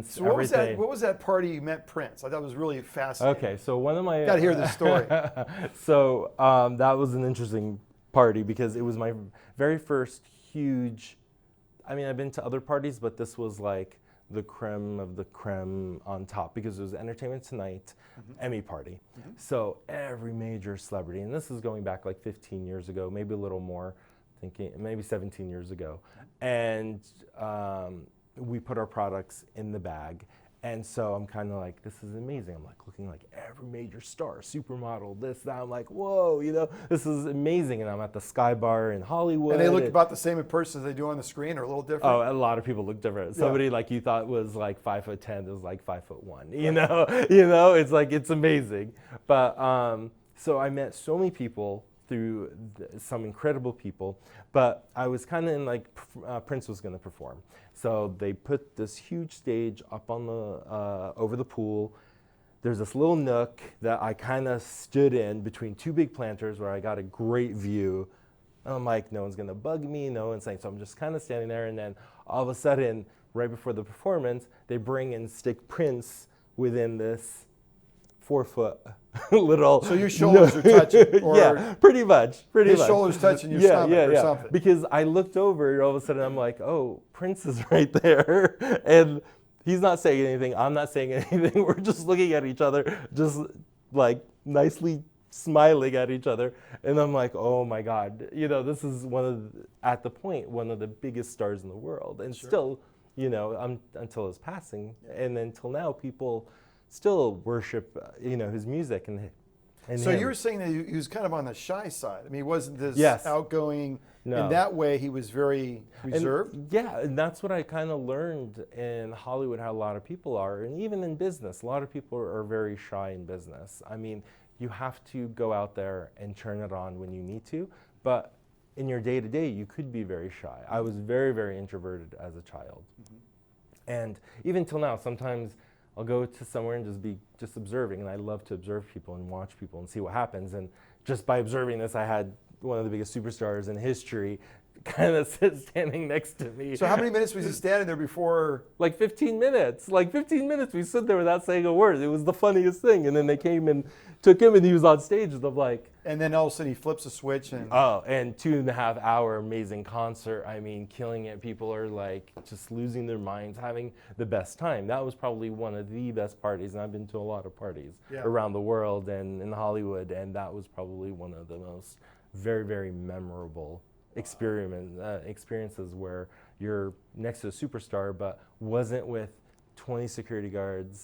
So what was that? everything. What was that party you met Prince? I thought it was really fascinating. Okay, so one of my Got to hear this story. so that was an interesting party because it was my very first huge. I mean, I've been to other parties, but this was like the creme of the creme on top because it was Entertainment Tonight Emmy party. So every major celebrity, and this is going back like 15 years ago, maybe a little more, thinking maybe 17 years ago, and we put our products in the bag. And so I'm kind of like, this is amazing. I'm like looking like every major star, supermodel, this, that. I'm like, whoa, this is amazing. And I'm at the Sky Bar in Hollywood. And they look about the same in person as they do on the screen, or a little different? Oh, a lot of people look different. Somebody like you thought was like 5'10" is like 5'1". You know, it's like, it's amazing. But so I met so many people through some incredible people, but I was kind of in like Prince was going to perform. So they put this huge stage up on the over the pool. There's this little nook that I kind of stood in between two big planters where I got a great view. And I'm like, no one's going to bug me, no one's saying, so I'm just kind of standing there, and then all of a sudden, right before the performance, they bring and stick Prince within this 4-foot little. So your shoulders are touching, or yeah, pretty much. his shoulders touching your stomach or something. Because I looked over, and all of a sudden I'm like, oh, Prince is right there, and he's not saying anything. I'm not saying anything. We're just looking at each other, just like nicely smiling at each other, and I'm like, oh my God, this is at the point one of the biggest stars in the world, and still, until his passing, and then till now, people still worship, his music and so him. you were saying that he was kind of on the shy side. I mean, he wasn't this outgoing. No. In that way, he was very reserved. And that's what I kind of learned in Hollywood, how a lot of people are, and even in business, a lot of people are very shy in business. I mean, you have to go out there and turn it on when you need to, but in your day-to-day, you could be very shy. I was very, very introverted as a child. And even till now, sometimes I'll go to somewhere and just be observing, and I love to observe people and watch people and see what happens. And just by observing this, I had one of the biggest superstars in history kind of standing next to me. So how many minutes was he standing there before? Like 15 minutes. Like 15 minutes we stood there without saying a word. It was the funniest thing. And then they came and took him, and he was on stage, and I'm like. And then all of a sudden he flips a switch and. Oh, and 2.5 hour amazing concert. I mean, killing it. People are like just losing their minds, having the best time. That was probably one of the best parties, and I've been to a lot of parties around the world and in Hollywood, and that was probably one of the most very, very memorable experiences where you're next to a superstar, but wasn't with 20 security guards